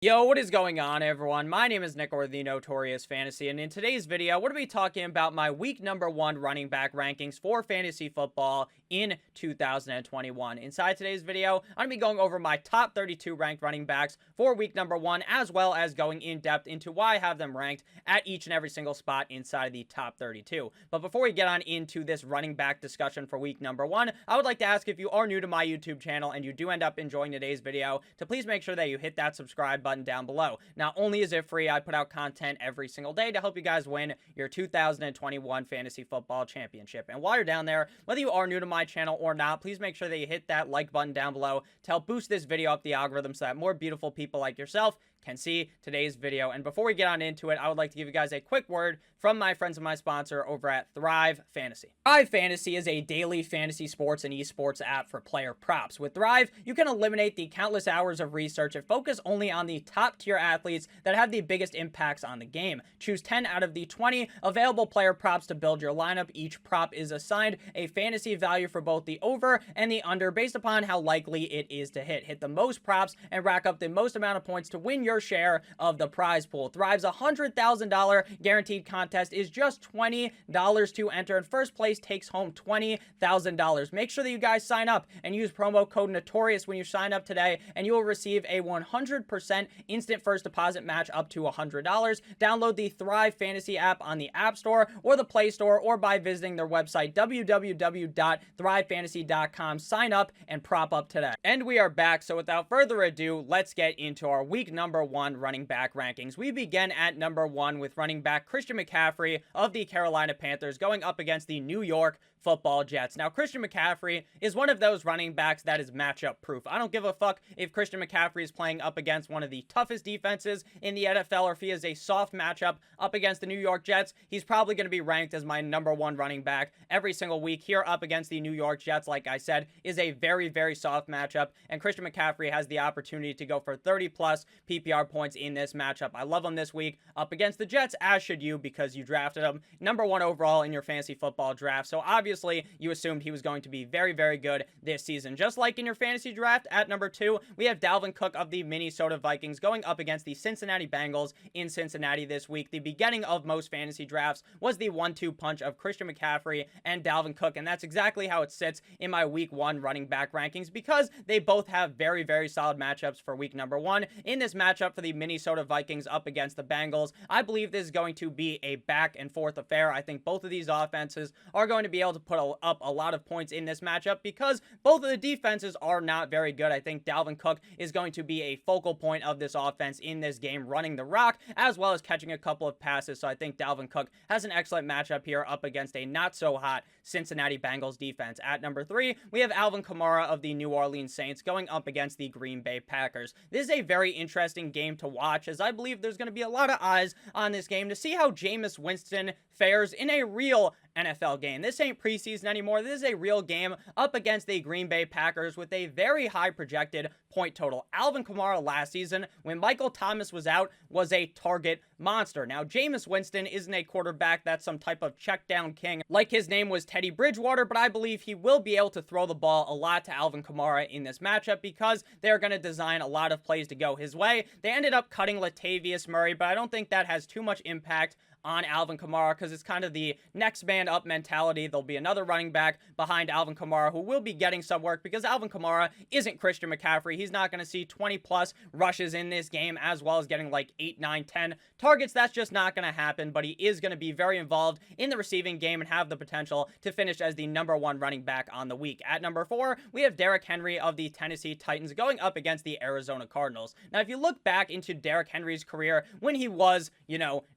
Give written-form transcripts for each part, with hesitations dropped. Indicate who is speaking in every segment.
Speaker 1: Yo, what is going on, everyone? My name is Nick, or the Notorious Fantasy, and in today's video, we're going to be talking about my week number 1 running back rankings for fantasy football in 2021. Inside today's video, I'm going to be going over my top 32 ranked running backs for week number 1, as well as going in depth into why I have them ranked at each and every single spot inside of the top 32. But before we get on into this running back discussion for week number 1, I would like to ask, if you are new to my YouTube channel and you do end up enjoying today's video, to please make sure that you hit that subscribe button down below. Not only is it free, I put out content every single day to help you guys win your 2021 fantasy football championship. And while you're down there, whether you are new to my channel or not, please make sure that you hit that like button down below to help boost this video up the algorithm so that more beautiful people like yourself can see today's video. And before we get on into it, I would like to give you guys a quick word from my friends and my sponsor over at Thrive Fantasy. Thrive Fantasy is a daily fantasy sports and esports app for player props. With Thrive, you can eliminate the countless hours of research and focus only on the top tier athletes that have the biggest impacts on the game. Choose 10 out of the 20 available player props to build your lineup. Each prop is assigned a fantasy value for both the over and the under based upon how likely it is to hit. Hit the most props and rack up the most amount of points to win your share of the prize pool. Thrive's $100,000 guaranteed contest is just $20 to enter, and first place takes home $20,000. Make sure that you guys sign up and use promo code Notorious when you sign up today, and you will receive a 100% instant first deposit match up to $100. Download the Thrive Fantasy app on the App Store or the Play Store, or by visiting their website www.thrivefantasy.com. Sign up and prop up today. And we are back, so without further ado, let's get into our week number 1 running back rankings. We begin at number 1 with running back Christian McCaffrey of the Carolina Panthers going up against the New York Football Jets. Now, Christian McCaffrey is one of those running backs that is matchup proof. I don't give a fuck if Christian McCaffrey is playing up against one of the toughest defenses in the NFL, or if he is a soft matchup up against the New York Jets. He's probably going to be ranked as my number 1 running back every single week. Here up against the New York Jets, like I said, is a very, very soft matchup, and Christian McCaffrey has the opportunity to go for 30 plus PPR points in this matchup. I love him this week up against the Jets, as should you, because you drafted him number 1 overall in your fantasy football draft. So obviously you assumed he was going to be very, very good this season. Just like in your fantasy draft, at number 2, we have Dalvin Cook of the Minnesota Vikings going up against the Cincinnati Bengals in Cincinnati this week. The beginning of most fantasy drafts was the 1-2 punch of Christian McCaffrey and Dalvin Cook, and that's exactly how it sits in my week 1 running back rankings, because they both have very, very solid matchups for week number 1. In this matchup for the Minnesota Vikings up against the Bengals, I believe this is going to be a back and forth affair. I think both of these offenses are going to be able to put up a lot of points in this matchup, because both of the defenses are not very good. I think Dalvin Cook is going to be a focal point of this offense in this game, running the rock as well as catching a couple of passes. So I think Dalvin Cook has an excellent matchup here up against a not so hot Cincinnati Bengals defense. At number 3, we have Alvin Kamara of the New Orleans Saints going up against the Green Bay Packers. This is a very interesting game to watch, as I believe there's going to be a lot of eyes on this game to see how Jameis Winston fares in a real NFL game. This ain't preseason anymore. This is a real game up against the Green Bay Packers with a very high projected point total. Alvin Kamara last season, when Michael Thomas was out, was a target monster. Now, Jameis Winston isn't a quarterback that's some type of check down king like his name was Teddy Bridgewater, but I believe he will be able to throw the ball a lot to Alvin Kamara in this matchup, because they're going to design a lot of plays to go his way. They ended up cutting Latavius Murray, but I don't think that has too much impact on Alvin Kamara, because it's kind of the next man up mentality. There'll be another running back behind Alvin Kamara who will be getting some work, because Alvin Kamara isn't Christian McCaffrey. He's not going to see 20 plus rushes in this game, as well as getting like 8, 9, 10 targets. That's just not going to happen, but he is going to be very involved in the receiving game and have the potential to finish as the number 1 running back on the week. At number 4, we have Derrick Henry of the Tennessee Titans going up against the Arizona Cardinals. Now, if you look back into Derrick Henry's career, when he was,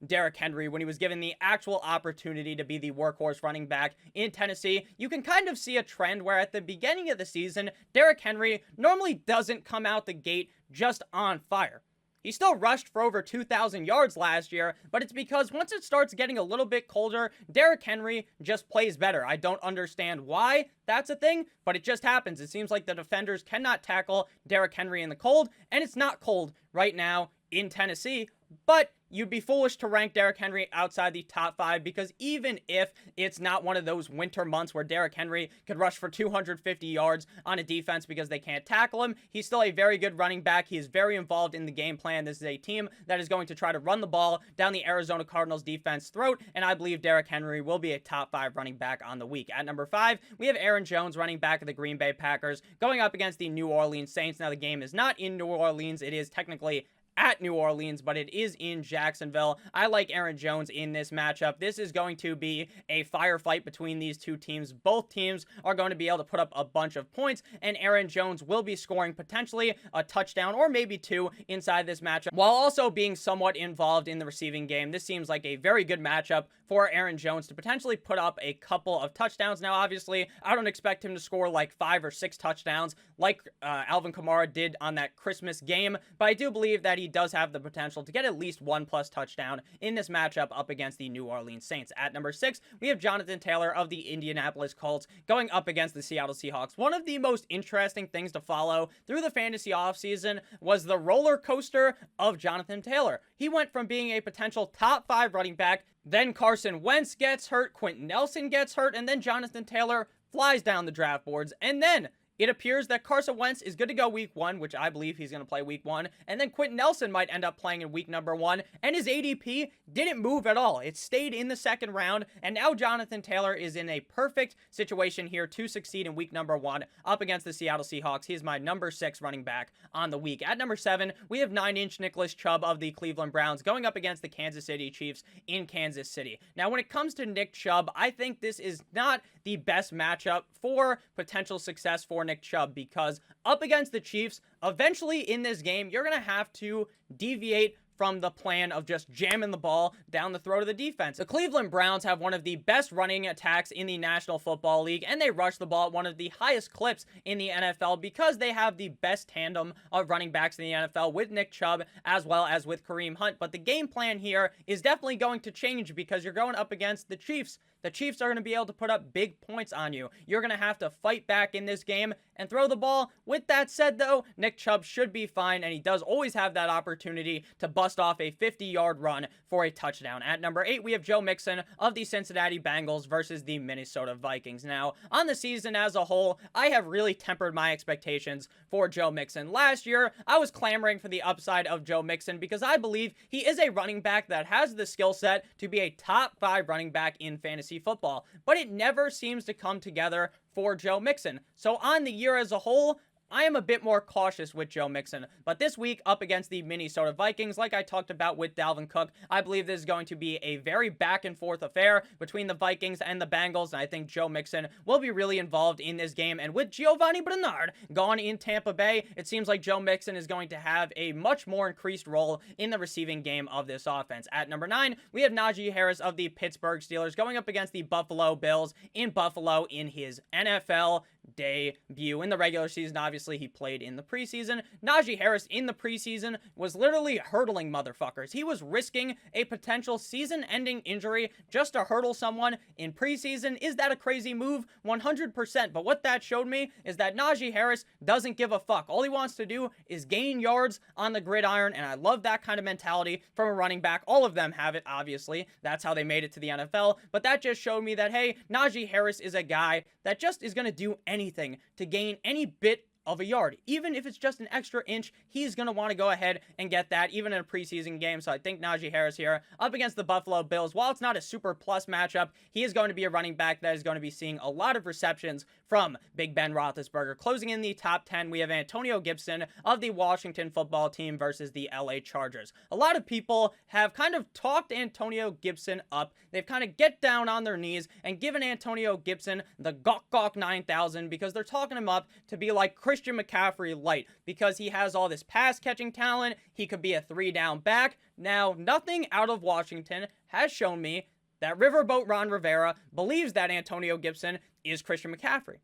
Speaker 1: Derrick Henry, when he was given the actual opportunity to be the workhorse running back in Tennessee, you can kind of see a trend where at the beginning of the season, Derrick Henry normally doesn't come out the gate just on fire. He still rushed for over 2,000 yards last year, but it's because once it starts getting a little bit colder, Derrick Henry just plays better. I don't understand why that's a thing, but it just happens. It seems like the defenders cannot tackle Derrick Henry in the cold, and it's not cold right now in Tennessee, but you'd be foolish to rank Derrick Henry outside the top 5, because even if it's not one of those winter months where Derrick Henry could rush for 250 yards on a defense because they can't tackle him, he's still a very good running back. He is very involved in the game plan. This is a team that is going to try to run the ball down the Arizona Cardinals defense throat, and I believe Derrick Henry will be a top 5 running back on the week. At number 5, we have Aaron Jones, running back of the Green Bay Packers, going up against the New Orleans Saints. Now, the game is not in New Orleans. It is technically at New Orleans, but it is in Jacksonville. I like Aaron Jones in this matchup. This is going to be a firefight between these two teams. Both teams are going to be able to put up a bunch of points, and Aaron Jones will be scoring potentially a touchdown or maybe 2 inside this matchup, while also being somewhat involved in the receiving game. This seems like a very good matchup for Aaron Jones to potentially put up a couple of touchdowns. Now, obviously, I don't expect him to score like 5 or 6 touchdowns like Alvin Kamara did on that Christmas game, but I do believe that he does have the potential to get at least 1+ touchdown in this matchup up against the New Orleans Saints. At number 6, we have Jonathan Taylor of the Indianapolis Colts going up against the Seattle Seahawks. One of the most interesting things to follow through the fantasy offseason was the roller coaster of Jonathan Taylor. He went from being a potential top 5 running back, then Carson Wentz gets hurt, Quentin Nelson gets hurt, and then Jonathan Taylor flies down the draft boards, and then it appears that Carson Wentz is good to go week 1, which I believe he's going to play week 1, and then Quentin Nelson might end up playing in week number 1, and his ADP didn't move at all. It stayed in the second round, and now Jonathan Taylor is in a perfect situation here to succeed in week number 1 up against the Seattle Seahawks. He is my number 6 running back on the week. At number 7, we have 9-inch Nicholas Chubb of the Cleveland Browns going up against the Kansas City Chiefs in Kansas City. Now, when it comes to Nick Chubb, I think this is not the best matchup for potential success for Nick Chubb, because up against the Chiefs, eventually in this game, you're going to have to deviate from the plan of just jamming the ball down the throat of the defense. The Cleveland Browns have one of the best running attacks in the National Football League, and they rush the ball at one of the highest clips in the NFL because they have the best tandem of running backs in the NFL with Nick Chubb as well as with Kareem Hunt. But the game plan here is definitely going to change because you're going up against the Chiefs. The Chiefs are going to be able to put up big points on you. You're going to have to fight back in this game and throw the ball. With that said, though, Nick Chubb should be fine, and he does always have that opportunity to bust off a 50-yard run for a touchdown. At number 8, we have Joe Mixon of the Cincinnati Bengals versus the Minnesota Vikings. Now, on the season as a whole, I have really tempered my expectations for Joe Mixon. Last year, I was clamoring for the upside of Joe Mixon because I believe he is a running back that has the skill set to be a top 5 running back in fantasy football, but it never seems to come together for Joe Mixon. So on the year as a whole, I am a bit more cautious with Joe Mixon, but this week up against the Minnesota Vikings, like I talked about with Dalvin Cook, I believe this is going to be a very back and forth affair between the Vikings and the Bengals, and I think Joe Mixon will be really involved in this game. And with Giovanni Bernard gone in Tampa Bay, it seems like Joe Mixon is going to have a much more increased role in the receiving game of this offense. At number 9, we have Najee Harris of the Pittsburgh Steelers going up against the Buffalo Bills in Buffalo in his NFL debut. In the regular season, obviously, he played in the preseason. Najee Harris in the preseason was literally hurdling motherfuckers. He was risking a potential season-ending injury just to hurdle someone in preseason. Is that a crazy move? 100%. But what that showed me is that Najee Harris doesn't give a fuck. All he wants to do is gain yards on the gridiron, and I love that kind of mentality from a running back. All of them have it, obviously. That's how they made it to the NFL. But that just showed me that, hey, Najee Harris is a guy that just is going to do anything to gain any bit of a yard. Even if it's just an extra inch, he's going to want to go ahead and get that, even in a preseason game. So I think Najee Harris here up against the Buffalo Bills, while it's not a super plus matchup, he is going to be a running back that is going to be seeing a lot of receptions from Big Ben Roethlisberger. Closing in the top 10, we have Antonio Gibson of the Washington Football Team versus the LA Chargers. A lot of people have kind of talked Antonio Gibson up. They've kind of get down on their knees and given Antonio Gibson the Gawk Gawk 9000 because they're talking him up to be like Christian McCaffrey light because he has all this pass catching talent. He could be a 3-down back. Now, nothing out of Washington has shown me that Riverboat Ron Rivera believes that Antonio Gibson is Christian McCaffrey.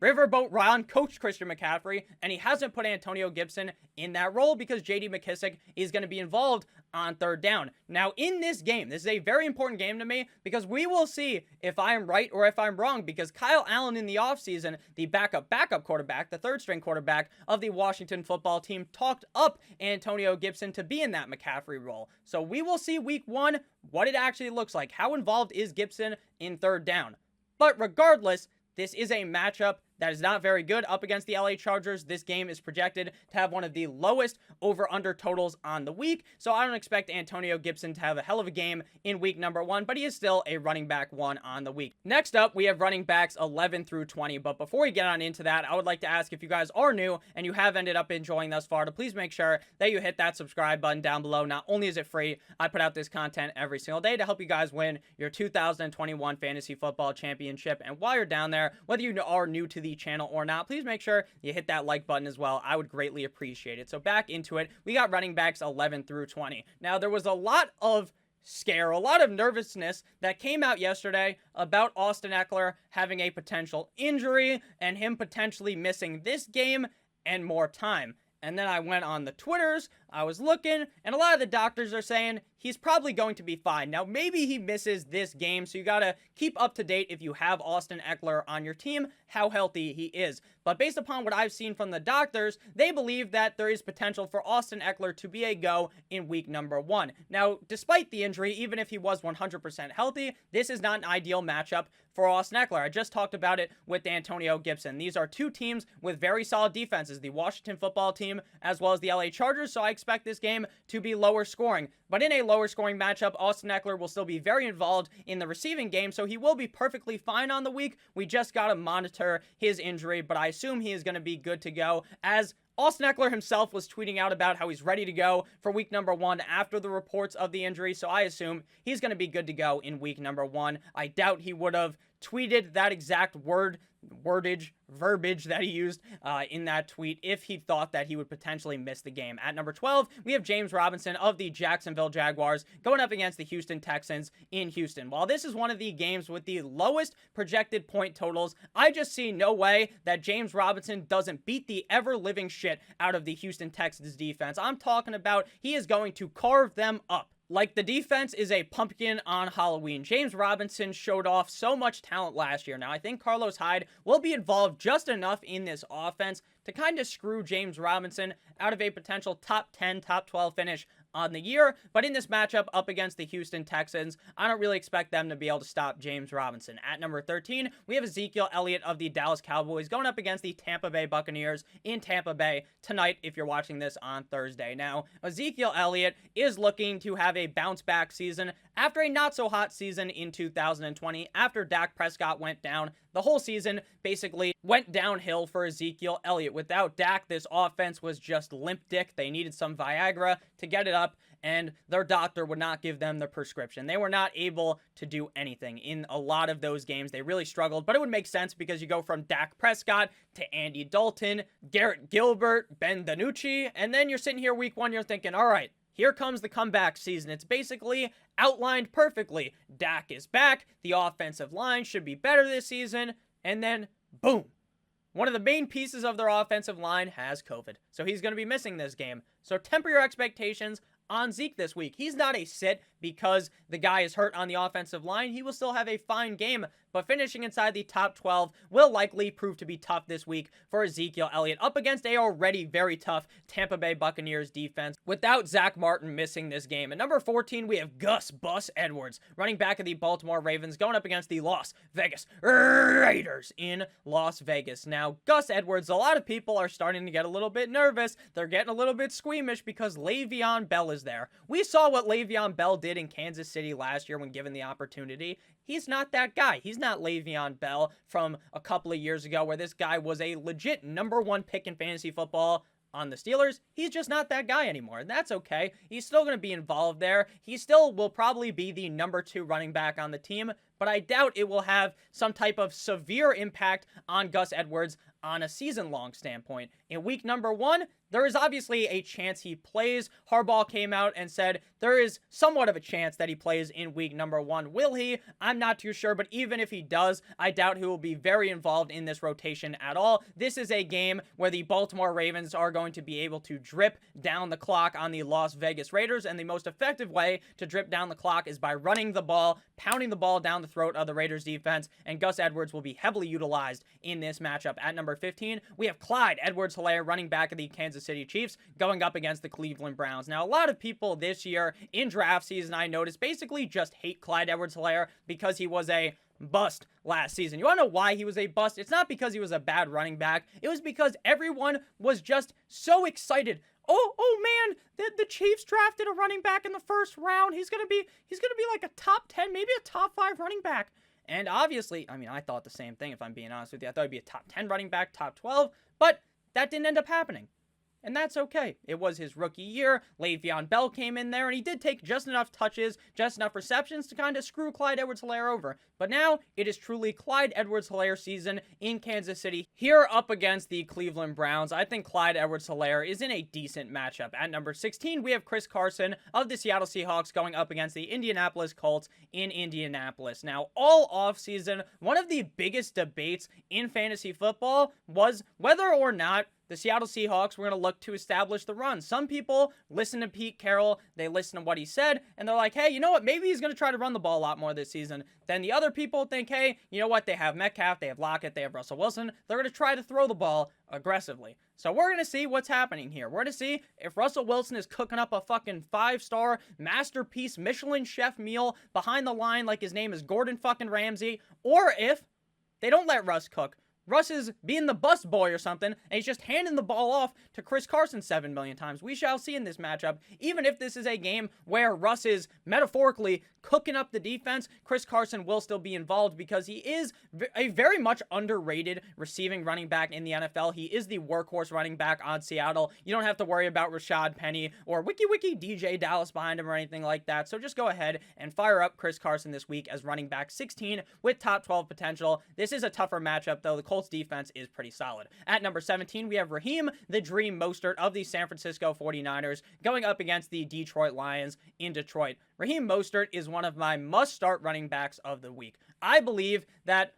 Speaker 1: Riverboat Ron coached Christian McCaffrey, and he hasn't put Antonio Gibson in that role because J.D. McKissic is going to be involved on third down. Now, in this game, this is a very important game to me because we will see if I am right or if I'm wrong, because Kyle Allen in the offseason, the backup quarterback, the third-string quarterback of the Washington football team, talked up Antonio Gibson to be in that McCaffrey role. So we will see week 1 what it actually looks like. How involved is Gibson in third down? But regardless, this is a matchup that is not very good up against the LA Chargers. This game is projected to have one of the lowest over-under totals on the week, so I don't expect Antonio Gibson to have a hell of a game in week number 1, but he is still a running back 1 on the week. Next up, we have running backs 11 through 20, but before we get on into that, I would like to ask if you guys are new and you have ended up enjoying thus far, to please make sure that you hit that subscribe button down below. Not only is it free, I put out this content every single day to help you guys win your 2021 Fantasy Football Championship, and while you're down there, whether you are new to the channel or not, please make sure you hit that like button as well. I would greatly appreciate it. So back into it, we got running backs 11 through 20. Now, there was a lot of scare, a lot of nervousness that came out yesterday about Austin Ekeler having a potential injury and him potentially missing this game and more time. And then I went on the Twitters, I was looking, and a lot of the doctors are saying he's probably going to be fine. Now, maybe he misses this game, so you gotta keep up to date if you have Austin Ekeler on your team, how healthy he is. But based upon what I've seen from the doctors, they believe that there is potential for Austin Ekeler to be a go in week number 1. Now, despite the injury, even if he was 100% healthy, this is not an ideal matchup for Austin Ekeler. I just talked about it with Antonio Gibson. These are two teams with very solid defenses, the Washington football team as well as the LA Chargers, so I expect this game to be lower scoring. But in a lower scoring matchup, Austin Ekeler will still be very involved in the receiving game, so he will be perfectly fine on the week. We just got to monitor his injury, but I assume he is going to be good to go, as Austin Ekeler himself was tweeting out about how he's ready to go for week number 1 after the reports of the injury, so I assume he's going to be good to go in week number 1. I doubt he would have tweeted that exact verbiage that he used in that tweet if he thought that he would potentially miss the game. At number 12, we have James Robinson of the Jacksonville Jaguars going up against the Houston Texans in Houston. While this is one of the games with the lowest projected point totals, I just see no way that James Robinson doesn't beat the ever-living shit out of the Houston Texans defense. I'm talking about he is going to carve them up. Like the defense is a pumpkin on Halloween. James Robinson showed off so much talent last year. Now, I think Carlos Hyde will be involved just enough in this offense to kind of screw James Robinson out of a potential top 10, top 12 finish on the year, but in this matchup up against the Houston Texans, I don't really expect them to be able to stop James Robinson. At number 13, we have Ezekiel Elliott of the Dallas Cowboys going up against the Tampa Bay Buccaneers in Tampa Bay tonight if you're watching this on Thursday. Now, Ezekiel Elliott is looking to have a bounce-back season after a not-so-hot season in 2020. After Dak Prescott went down, the whole season basically went downhill for Ezekiel Elliott. Without Dak, this offense was just limp dick. They needed some Viagra to get it up, and their doctor would not give them the prescription. They were not able to do anything in a lot of those games. They really struggled, but it would make sense because you go from Dak Prescott to Andy Dalton, Garrett Gilbert, Ben DiNucci, and then you're sitting here week 1, you're thinking, all right, here comes the comeback season. It's basically outlined perfectly. Dak is back. The offensive line should be better this season. And then, boom. One of the main pieces of their offensive line has COVID. So he's going to be missing this game. So temper your expectations on Zeke this week. He's not a sit because the guy is hurt on the offensive line. He will still have a fine game, but finishing inside the top 12 will likely prove to be tough this week for Ezekiel Elliott up against a already very tough Tampa Bay Buccaneers defense without Zach Martin missing this game. At number 14, we have Gus Bus Edwards, running back of the Baltimore Ravens, going up against the Las Vegas Raiders in Las Vegas. Now, Gus Edwards, a lot of people are starting to get a little bit nervous. They're getting a little bit squeamish because Le'Veon Bell is there. We saw what Le'Veon Bell did in Kansas City last year when given the opportunity. He's not that guy. He's not Le'Veon Bell from a couple of years ago where this guy was a legit number 1 pick in fantasy football on the Steelers. He's just not that guy anymore, and that's okay. He's still going to be involved there. He still will probably be the number 2 running back on the team, but I doubt it will have some type of severe impact on Gus Edwards on a season-long standpoint. In week number 1, there is obviously a chance he plays. Harbaugh came out and said there is somewhat of a chance that he plays in week number 1. Will he? I'm not too sure, but even if he does, I doubt he will be very involved in this rotation at all. This is a game where the Baltimore Ravens are going to be able to drip down the clock on the Las Vegas Raiders, and the most effective way to drip down the clock is by running the ball, pounding the ball down the throat of the Raiders defense, and Gus Edwards will be heavily utilized in this matchup. At number 15, we have Clyde EdwardsHelaire, running back of the Kansas City Chiefs, going up against the Cleveland Browns. Now, a lot of people this year in draft season, I noticed, basically just hate Clyde EdwardsHelaire because he was a bust last season. You want to know why he was a bust? It's not because he was a bad running back. It was because everyone was just so excited. Oh man, the Chiefs drafted a running back in the first round. He's gonna be like a top 10, maybe a top 5 running back. And obviously, I mean, I thought the same thing, if I'm being honest with you. I thought he'd be a top 10 running back, top 12, but that didn't end up happening. And that's okay. It was his rookie year. Le'Veon Bell came in there, and he did take just enough touches, just enough receptions to kind of screw Clyde EdwardsHelaire over. But now, it is truly Clyde EdwardsHelaire season in Kansas City, here up against the Cleveland Browns. I think Clyde EdwardsHelaire is in a decent matchup. At number 16, we have Chris Carson of the Seattle Seahawks going up against the Indianapolis Colts in Indianapolis. Now, all offseason, one of the biggest debates in fantasy football was whether or not the Seattle Seahawks were going to look to establish the run. Some people listen to Pete Carroll, they listen to what he said, and they're like, hey, you know what, maybe he's going to try to run the ball a lot more this season. Then the other people think, hey, you know what, they have Metcalf, they have Lockett, they have Russell Wilson, they're going to try to throw the ball aggressively. So we're going to see what's happening here. We're going to see if Russell Wilson is cooking up a fucking 5-star masterpiece Michelin chef meal behind the line like his name is Gordon fucking Ramsay, or if they don't let Russ cook. Russ is being the bus boy or something, and he's just handing the ball off to Chris Carson 7 million times. We shall see in this matchup. Even if this is a game where Russ is metaphorically cooking up the defense, Chris Carson will still be involved because he is a very much underrated receiving running back in the NFL. He is the workhorse running back on Seattle. You don't have to worry about Rashad Penny or wiki DJ Dallas behind him or anything like that. So just go ahead and fire up Chris Carson this week as running back 16 with top 12 potential. This is a tougher matchup, though. The Colts defense is pretty solid. At number 17, we have Raheem the Dream Mostert of the San Francisco 49ers going up against the Detroit Lions in Detroit. Raheem Mostert is one of my must-start running backs of the week. I believe that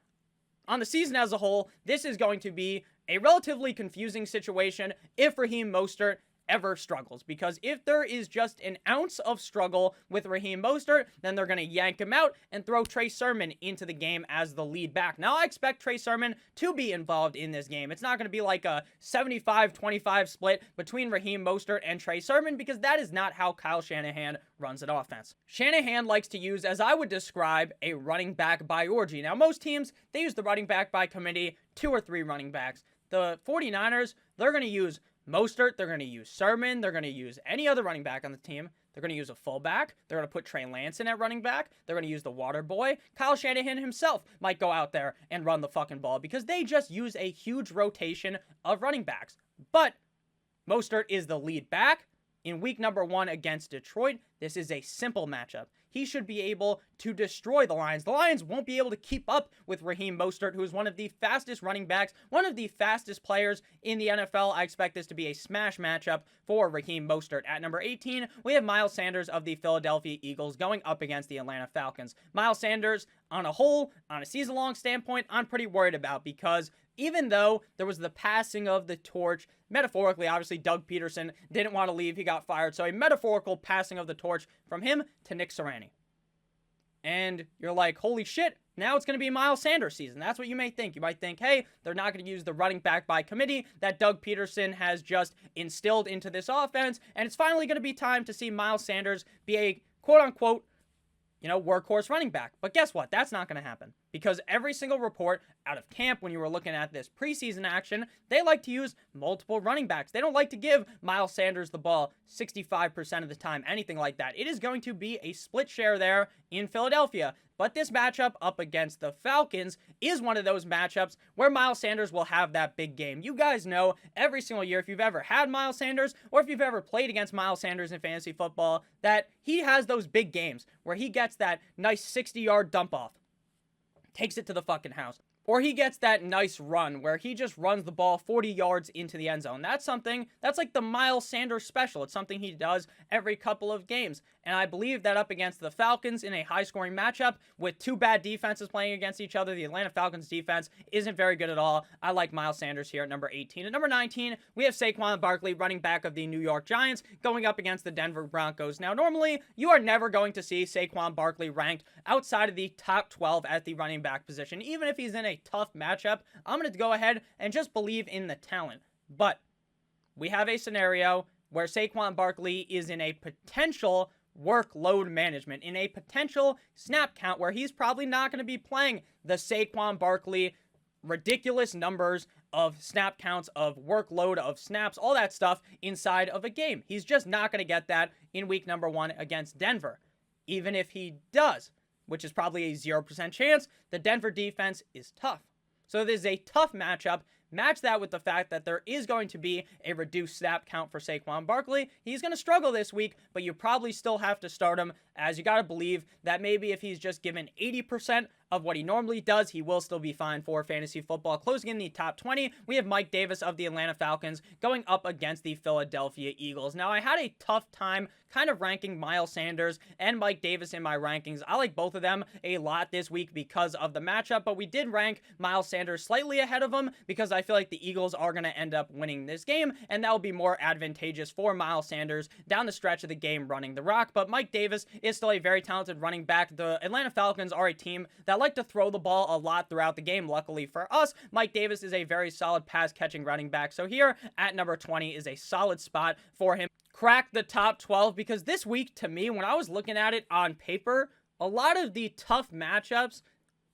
Speaker 1: on the season as a whole, this is going to be a relatively confusing situation if Raheem Mostert ever struggles, because if there is just an ounce of struggle with Raheem Mostert, then they're going to yank him out and throw Trey Sermon into the game as the lead back. Now, I expect Trey Sermon to be involved in this game. It's not going to be like a 75-25 split between Raheem Mostert and Trey Sermon, because that is not how Kyle Shanahan runs an offense. Shanahan likes to use, as I would describe, a running back by orgy. Now, most teams, they use the running back by committee, 2 or 3 running backs. The 49ers, they're going to use Mostert, they're going to use Sermon, they're going to use any other running back on the team. They're going to use a fullback. They're going to put Trey Lance in at running back. They're going to use the water boy. Kyle Shanahan himself might go out there and run the fucking ball because they just use a huge rotation of running backs. But Mostert is the lead back. In week number 1 against Detroit, this is a simple matchup. He should be able to destroy the Lions. The Lions won't be able to keep up with Raheem Mostert, who is one of the fastest running backs, one of the fastest players in the NFL. I expect this to be a smash matchup for Raheem Mostert. At number 18, we have Miles Sanders of the Philadelphia Eagles going up against the Atlanta Falcons. Miles Sanders, on a whole, on a season-long standpoint, I'm pretty worried about because even though there was the passing of the torch, metaphorically, obviously, Doug Peterson didn't want to leave. He got fired. So a metaphorical passing of the torch from him to Nick Sirianni. And you're like, holy shit, now it's going to be Miles Sanders season. That's what you may think. You might think, hey, they're not going to use the running back by committee that Doug Peterson has just instilled into this offense. And it's finally going to be time to see Miles Sanders be a quote-unquote, workhorse running back. But guess what? That's not going to happen. Because every single report out of camp, when you were looking at this preseason action, they like to use multiple running backs. They don't like to give Miles Sanders the ball 65% of the time, anything like that. It is going to be a split share there in Philadelphia. But this matchup up against the Falcons is one of those matchups where Miles Sanders will have that big game. You guys know every single year, if you've ever had Miles Sanders or if you've ever played against Miles Sanders in fantasy football, that he has those big games where he gets that nice 60-yard dump off. Takes it to the fucking house. Or he gets that nice run where he just runs the ball 40 yards into the end zone. That's like the Miles Sanders special. It's something he does every couple of games. And I believe that up against the Falcons in a high-scoring matchup with two bad defenses playing against each other, the Atlanta Falcons defense isn't very good at all. I like Miles Sanders here at number 18. At number 19, we have Saquon Barkley, running back of the New York Giants, going up against the Denver Broncos. Now, normally, you are never going to see Saquon Barkley ranked outside of the top 12 at the running back position. Even if he's in a tough matchup, I'm going to go ahead and just believe in the talent. But we have a scenario where Saquon Barkley is in a potential workload management, in a potential snap count where he's probably not going to be playing the Saquon Barkley ridiculous numbers of snap counts, of workload, of snaps, all that stuff inside of a game. He's just not going to get that in week number 1 against Denver. Even if he does, which is probably a 0% chance, the Denver defense is tough. So this is a tough matchup. Match that with the fact that there is going to be a reduced snap count for Saquon Barkley. He's going to struggle this week, but you probably still have to start him, as you got to believe that maybe if he's just given 80% of what he normally does, he will still be fine for fantasy football. Closing in the top 20, we have Mike Davis of the Atlanta Falcons going up against the Philadelphia Eagles. Now, I had a tough time kind of ranking Miles Sanders and Mike Davis in my rankings. I like both of them a lot this week because of the matchup, but we did rank Miles Sanders slightly ahead of him because I feel like the Eagles are going to end up winning this game, and that will be more advantageous for Miles Sanders down the stretch of the game running the rock. But Mike Davis is still a very talented running back. The Atlanta Falcons are a team that like to throw the ball a lot throughout the game. Luckily for us, Mike Davis is a very solid pass-catching running back. So here at number 20 is a solid spot for him. Crack the top 12 because this week, to me, when I was looking at it on paper, a lot of the tough matchups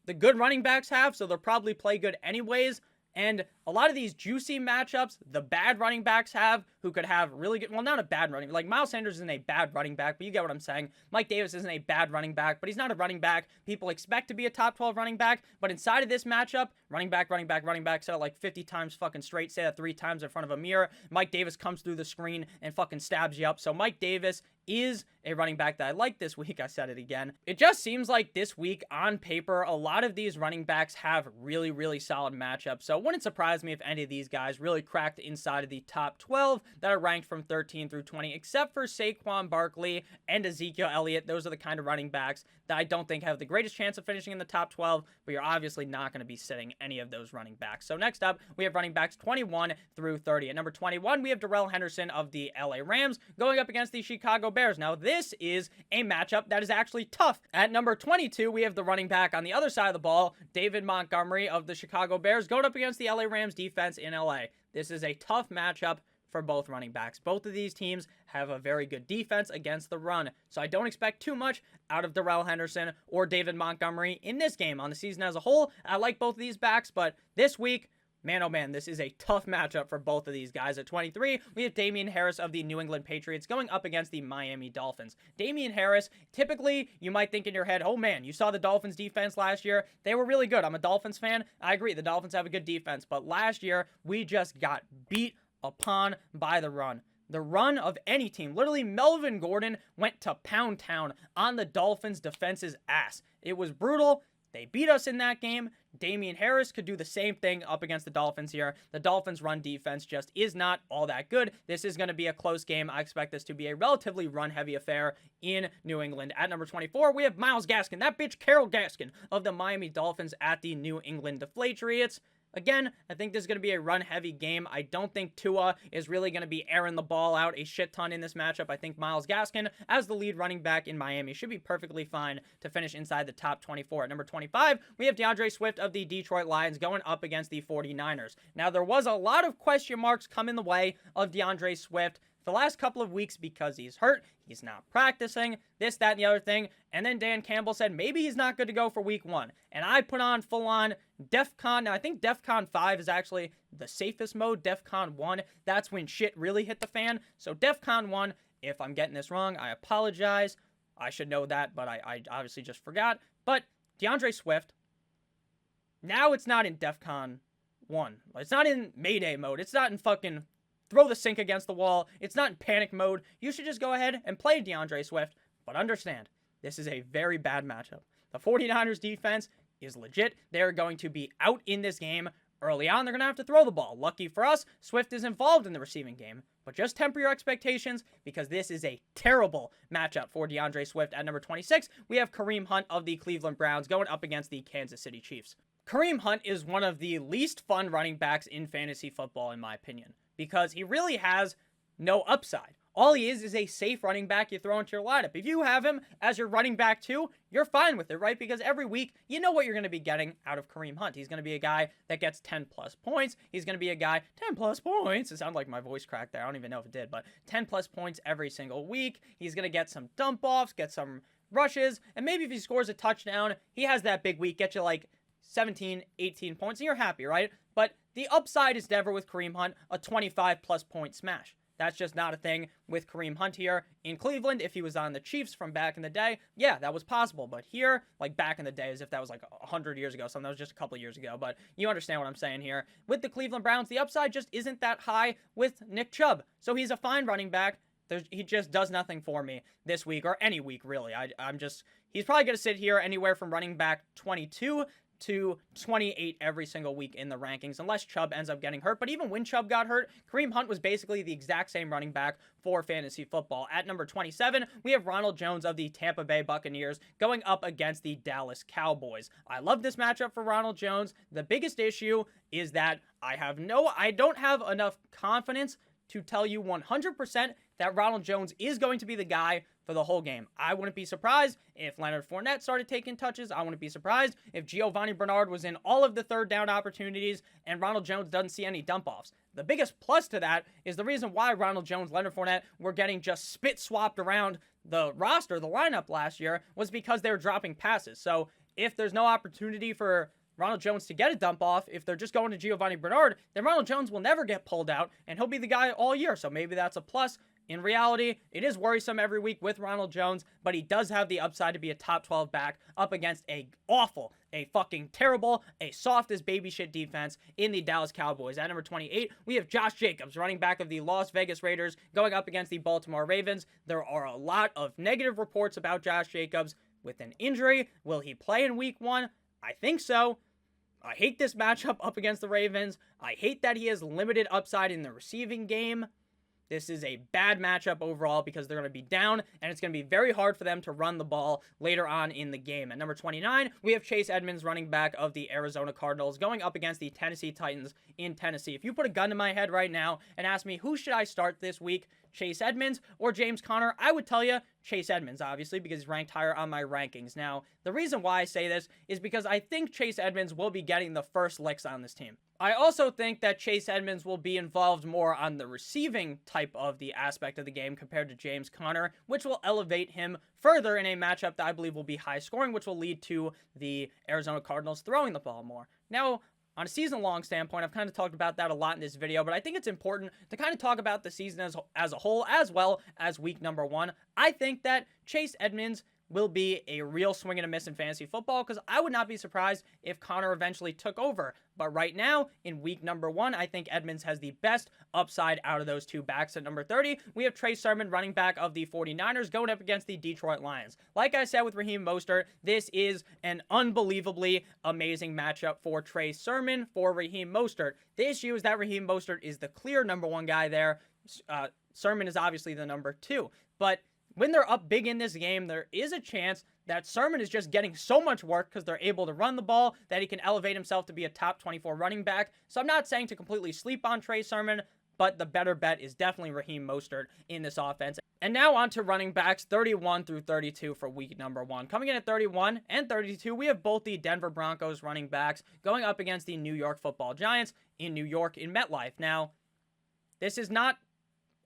Speaker 1: the good running backs have, so they'll probably play good anyways. And a lot of these juicy matchups, the bad running backs have, who could have really good, well, not a bad running, like Miles Sanders isn't a bad running back, but you get what I'm saying. Mike Davis isn't a bad running back, but he's not a running back people expect to be a top 12 running back. But inside of this matchup, running back, say it like 50 times fucking straight, say that 3 times in front of a mirror. Mike Davis comes through the screen and fucking stabs you up. So Mike Davis is a running back that I like this week. I said it again. It just seems like this week on paper, a lot of these running backs have really, really solid matchups. So it wouldn't surprise me if any of these guys really cracked inside of the top 12 that are ranked from 13 through 20, except for Saquon Barkley and Ezekiel Elliott. Those are the kind of running backs that I don't think have the greatest chance of finishing in the top 12, but you're obviously not going to be sitting any of those running backs. So next up, we have running backs 21 through 30. At number 21, we have Darrell Henderson of the LA Rams going up against the Chicago Bears. Now, this is a matchup that is actually tough. At number 22, we have the running back on the other side of the ball, David Montgomery of the Chicago Bears, going up against the LA Rams defense in LA. This is a tough matchup for both running backs. Both of these teams have a very good defense against the run, so I don't expect too much out of Darrell Henderson or David Montgomery in this game. On the season as a whole, I like both of these backs, but this week, man, oh man, this is a tough matchup for both of these guys. At 23, we have Damien Harris of the New England Patriots going up against the Miami Dolphins. Damien Harris, typically, you might think in your head, oh man, you saw the Dolphins defense last year. They were really good. I'm a Dolphins fan. I agree, the Dolphins have a good defense, but last year, we just got beat upon by the run. The run of any team. Literally, Melvin Gordon went to Pound Town on the Dolphins' defense's ass. It was brutal. They beat us in that game. Damien Harris could do the same thing up against the Dolphins here. The Dolphins' run defense just is not all that good. This is going to be a close game. I expect this to be a relatively run-heavy affair in New England. At number 24, we have Myles Gaskin, that bitch Carol Gaskin of the Miami Dolphins at the New England Deflatriots. Again, I think this is going to be a run-heavy game. I don't think Tua is really going to be airing the ball out a shit ton in this matchup. I think Myles Gaskin, as the lead running back in Miami, should be perfectly fine to finish inside the top 24. At number 25, we have DeAndre Swift of the Detroit Lions going up against the 49ers. Now, there was a lot of question marks come in the way of DeAndre Swift the last couple of weeks because he's hurt, he's not practicing, this, that, and the other thing. And then Dan Campbell said maybe he's not good to go for week 1. And I put on full-on DEFCON. Now, I think DEFCON 5 is actually the safest mode. DEFCON 1, that's when shit really hit the fan. So DEFCON 1, if I'm getting this wrong, I apologize. I should know that, but I obviously just forgot. But DeAndre Swift, now it's not in DEFCON 1. It's not in Mayday mode. It's not in fucking throw the sink against the wall. It's not in panic mode. You should just go ahead and play DeAndre Swift. But understand, this is a very bad matchup. The 49ers defense is legit. They're going to be out in this game early on. They're going to have to throw the ball. Lucky for us, Swift is involved in the receiving game. But just temper your expectations because this is a terrible matchup for DAndre Swift. At number 26, we have Kareem Hunt of the Cleveland Browns going up against the Kansas City Chiefs. Kareem Hunt is one of the least fun running backs in fantasy football, in my opinion, because he really has no upside. All he is a safe running back you throw into your lineup. If you have him as your running back too, you're fine with it, right? Because every week, you know what you're going to be getting out of Kareem Hunt. He's going to be a guy that gets 10 plus points. He's going to be a guy, 10 plus points. It sounded like my voice cracked there. I don't even know if it did, but 10 plus points every single week. He's going to get some dump offs, get some rushes, and maybe if he scores a touchdown, he has that big week, get you like 17, 18 points, and you're happy, right? But the upside is never with Kareem Hunt a 25 plus point smash. That's just not a thing with Kareem Hunt here in Cleveland. If he was on the Chiefs from back in the day, yeah, that was possible. But here, like back in the day, as if that was like 100 years ago, something that was just a couple years ago. But you understand what I'm saying here. With the Cleveland Browns, the upside just isn't that high with Nick Chubb. So he's a fine running back. He just does nothing for me this week or any week, really. He's probably going to sit here anywhere from running back 22 to 28 every single week in the rankings, unless Chubb ends up getting hurt. But even when Chubb got hurt, Kareem Hunt was basically the exact same running back for fantasy football. At number 27, we have Ronald Jones of the Tampa Bay Buccaneers going up against the Dallas Cowboys. I love this matchup for Ronald Jones. The biggest issue is that I don't have enough confidence to tell you 100% that Ronald Jones is going to be the guy for the whole game. I wouldn't be surprised if Leonard Fournette started taking touches. I wouldn't be surprised if Giovanni Bernard was in all of the third down opportunities and Ronald Jones doesn't see any dump offs. The biggest plus to that is the reason why Ronald Jones, Leonard Fournette were getting just spit swapped around the roster, the lineup last year, was because they were dropping passes. So if there's no opportunity for Ronald Jones to get a dump off, if they're just going to Giovanni Bernard, then Ronald Jones will never get pulled out, and he'll be the guy all year. So maybe that's a plus. In reality, it is worrisome every week with Ronald Jones, but he does have the upside to be a top 12 back up against a fucking terrible, a soft as baby shit defense in the Dallas Cowboys. At number 28, we have Josh Jacobs, running back of the Las Vegas Raiders, going up against the Baltimore Ravens. There are a lot of negative reports about Josh Jacobs with an injury. Will he play in week 1? I think so. I hate this matchup up against the Ravens. I hate that he has limited upside in the receiving game. This is a bad matchup overall because they're going to be down, and it's going to be very hard for them to run the ball later on in the game. At number 29, we have Chase Edmonds, running back of the Arizona Cardinals, going up against the Tennessee Titans in Tennessee. If you put a gun to my head right now and ask me who should I start this week, Chase Edmonds or James Conner, I would tell you Chase Edmonds, obviously, because he's ranked higher on my rankings. Now, the reason why I say this is because I think Chase Edmonds will be getting the first licks on this team. I also think that Chase Edmonds will be involved more on the receiving type of the aspect of the game compared to James Conner, which will elevate him further in a matchup that I believe will be high scoring, which will lead to the Arizona Cardinals throwing the ball more. Now, on a season-long standpoint, I've kind of talked about that a lot in this video, but I think it's important to kind of talk about the season as a whole, as well as week number 1. I think that Chase Edmonds will be a real swing and a miss in fantasy football, because I would not be surprised if Conner eventually took over. But right now, in week number 1, I think Edmonds has the best upside out of those two backs. At number 30, we have Trey Sermon, running back of the 49ers, going up against the Detroit Lions. Like I said with Raheem Mostert, this is an unbelievably amazing matchup for Trey Sermon for Raheem Mostert. The issue is that Raheem Mostert is the clear number 1 guy there. Sermon is obviously the number 2. But when they're up big in this game, there is a chance that Sermon is just getting so much work because they're able to run the ball that he can elevate himself to be a top 24 running back. So I'm not saying to completely sleep on Trey Sermon, but the better bet is definitely Raheem Mostert in this offense. And now on to running backs 31 through 32 for week number 1. Coming in at 31 and 32, we have both the Denver Broncos running backs going up against the New York Football Giants in New York in MetLife. Now, this is not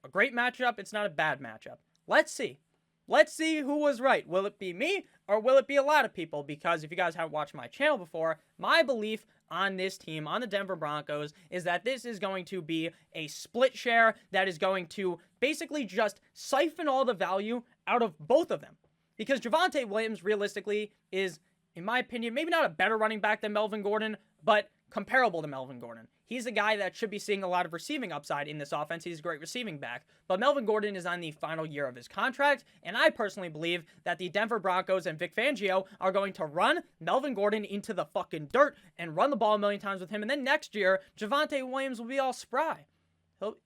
Speaker 1: a great matchup. It's not a bad matchup. Let's see. Let's see who was right. Will it be me or will it be a lot of people? Because if you guys haven't watched my channel before, my belief on this team, on the Denver Broncos, is that this is going to be a split share that is going to basically just siphon all the value out of both of them. Because Javonte Williams, realistically, is, in my opinion, maybe not a better running back than Melvin Gordon, but comparable to Melvin Gordon. he's a guy that should be seeing a lot of receiving upside in this offense. He's a great receiving back. But Melvin Gordon is on the final year of his contract, and I personally believe that the Denver Broncos and Vic Fangio are going to run Melvin Gordon into the fucking dirt and run the ball a million times with him. And then next year, Javonte Williams will be all spry.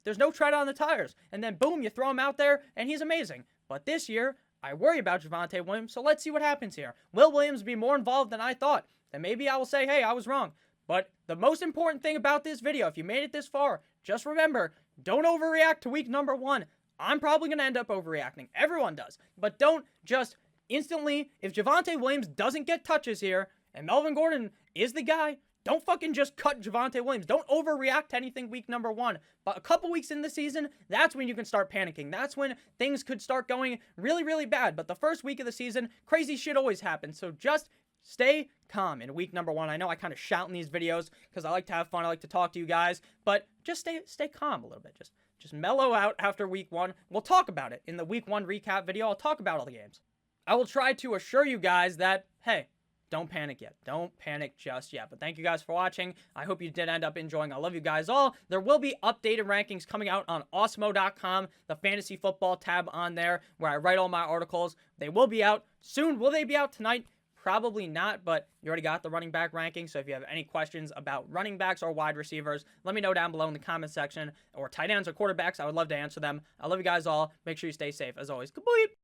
Speaker 1: There's no tread on the tires. And then boom, you throw him out there, and he's amazing. But this year, I worry about Javonte Williams, so let's see what happens here. Will Williams be more involved than I thought? Then maybe I will say, hey, I was wrong. But the most important thing about this video, if you made it this far, just remember, don't overreact to week number 1. I'm probably going to end up overreacting. Everyone does. But don't just instantly, if Javonte Williams doesn't get touches here, and Melvin Gordon is the guy, don't fucking just cut Javonte Williams. Don't overreact to anything week number 1. But a couple weeks in the season, that's when you can start panicking. That's when things could start going really, really bad. But the first week of the season, crazy shit always happens. So just stay calm in week number 1. I know I kind of shout in these videos because I like to have fun. I like to talk to you guys. But just stay calm a little bit. Just mellow out after week 1. We'll talk about it in the week 1 recap video. I'll talk about all the games. I will try to assure you guys that, hey, don't panic yet. Don't panic just yet. But thank you guys for watching. I hope you did end up enjoying. I love you guys all. There will be updated rankings coming out on Awesemo.com, the fantasy football tab on there where I write all my articles. They will be out soon. Will they be out tonight? Probably not, but you already got the running back rankings. So if you have any questions about running backs or wide receivers, let me know down below in the comment section, or tight ends or quarterbacks. I would love to answer them. I love you guys all. Make sure you stay safe. As always, goodbye.